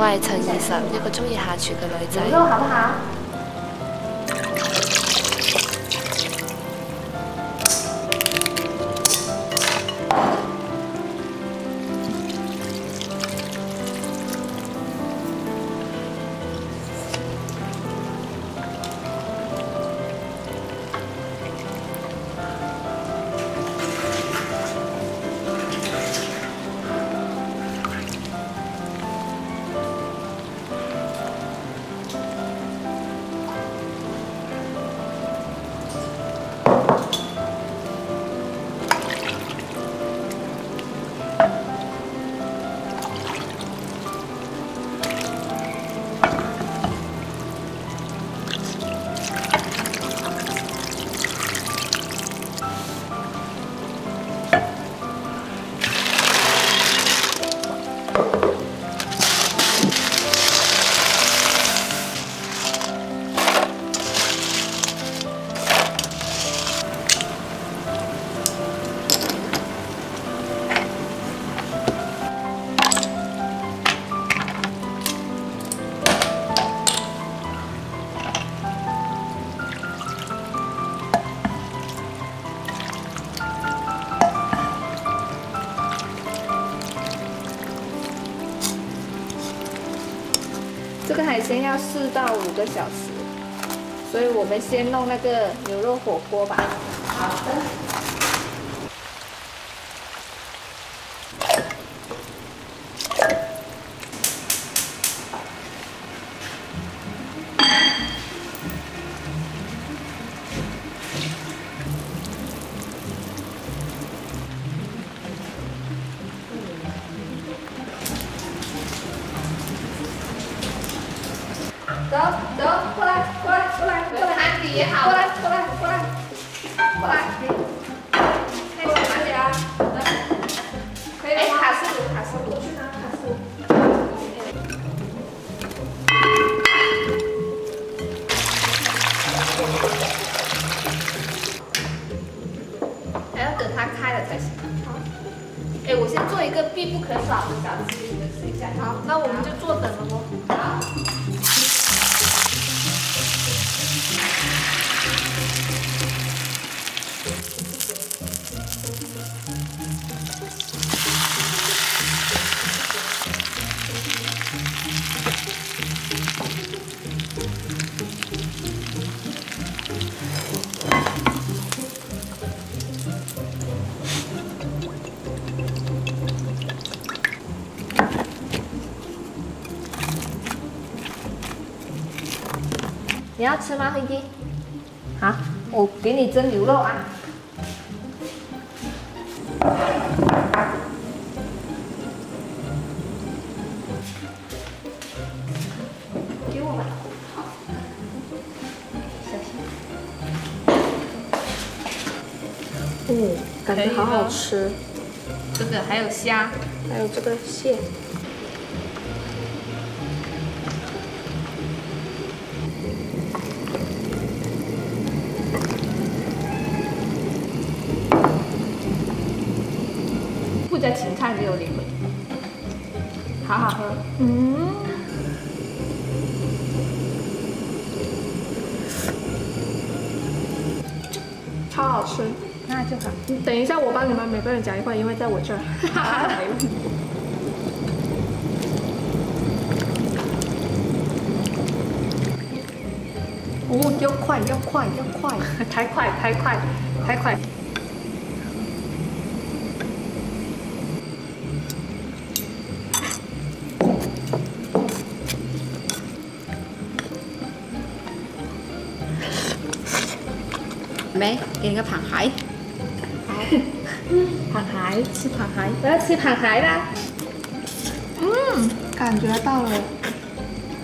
我係陳怡實，一個中意下廚嘅女仔。牛肉好不好？这个海鲜要4到5个小时，所以我们先弄那个牛肉火锅吧。好的。走走，过来过来过来过来，盘底也好，过来过来过来过来，开始拿起来，可以了吗？卡式炉卡式炉，去拿卡式炉。还要等它开了才行。好。哎，我先做一个必不可少的小吃，你们试一下。好，那我们就坐等了不？好。你要吃吗，飞机？好，我给你蒸牛肉啊。给我吧。好。小心。感觉好好吃。这个还有虾，还有这个蟹。不加芹菜没有灵魂，好好喝。超好吃，那就好。等一下，我帮你们每个人夹一块，因为在我这儿。没问题。哦，要快，要快，要快，太快，太快，太快。没，给你个螃蟹。好，螃蟹，吃螃蟹，我要吃螃蟹啦。感觉到了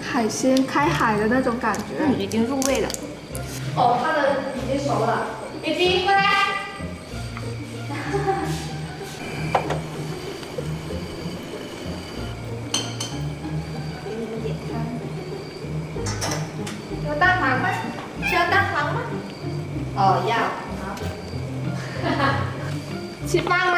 海鲜开海的那种感觉，已经入味了。哦，它的已经熟了。baby， 过来。给你们点餐。有蛋黄吗？需要蛋黄吗？哦，要。好。吃饭吗？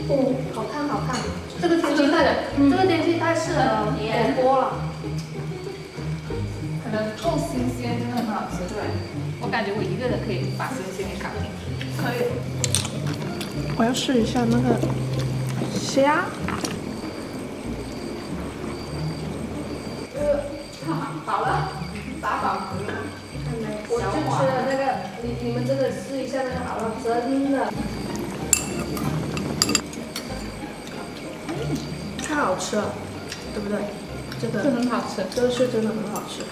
哦，好看好看，这个天气太适合火锅了。可能够新鲜，真的很好吃。对，我感觉我一个人可以把新鲜给搞定。可以。我要试一下那个虾。饱了，打饱可以了。我就吃了那个，你们真的试一下那个好了，真的。太好吃了，对不对？这个很好吃，这个是真的很好吃。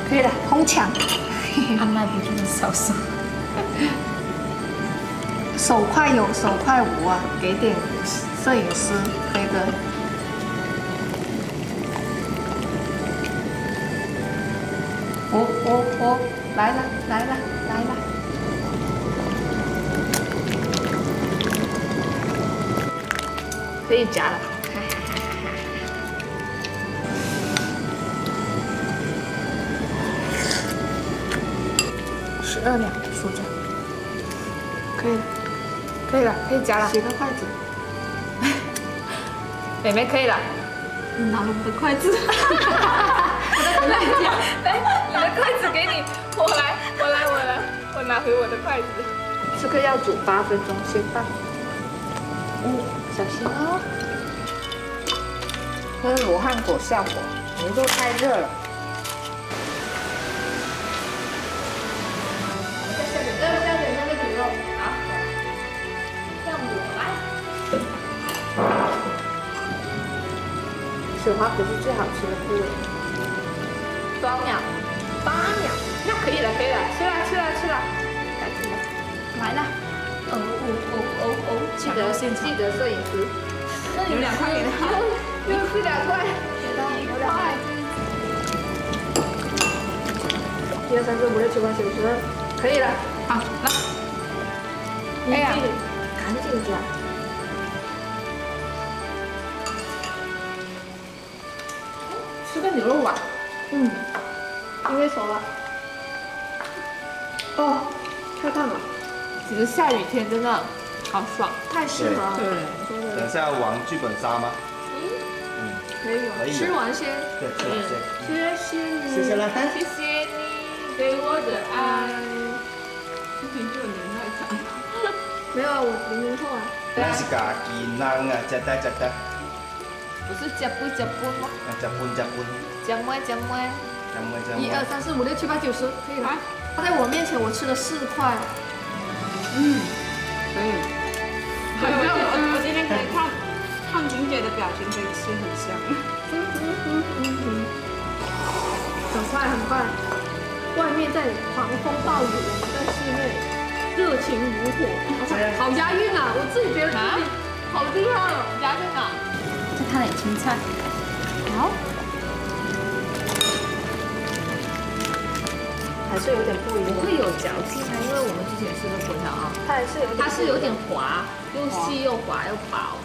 可以了，哄抢。阿麦不就是小手？手快有，手快无啊！给点摄影师飞哥。我来了。可以夹了。12两数着，可以了，可以夹了。洗个筷子。妹妹可以了。你拿了我的筷子。我来夹，来，你的筷子给你，我来，我拿回我的筷子。这个要煮8分钟，先放。小心哦。喝罗汉果效果，牛肉太热了。加点那个牛肉，好，让我来。雪花可是最好吃的部位。多少秒？8秒。那可以了，吃了。赶紧的，来了。记得摄影师。有2块给他。又是2块，给他1块。1、2、3、4、5、6、7、8、9、10，可以了。好，来。哎呀，赶紧夹。吃个牛肉吧。因为熟了。哦，太烫了。其实下雨天真的好爽，太适合了。对。等一下玩剧本杀吗？可以有。吃完先。对，吃完先。谢谢你。谢谢啦。谢谢你对我的爱。这就有年代感。没有啊，我00后啊。你是家己人啊，食得。不是夹不吗？食饭。夹么？ 1、2、3、4、5、6、7、8、9、10，可以了。他在我面前，我吃了4块。可以。我今天可以看景姐的表情，可以吃很香。很快。外面在狂风暴雨，我们在室内热情如火。好押韵啊！我自己觉得自己好厉害哦，押韵啊！再看点青菜。好。还是有点不一样，会有嚼劲啊，因为我们之前吃的茼蒿啊，它是有点滑，又细又滑又薄。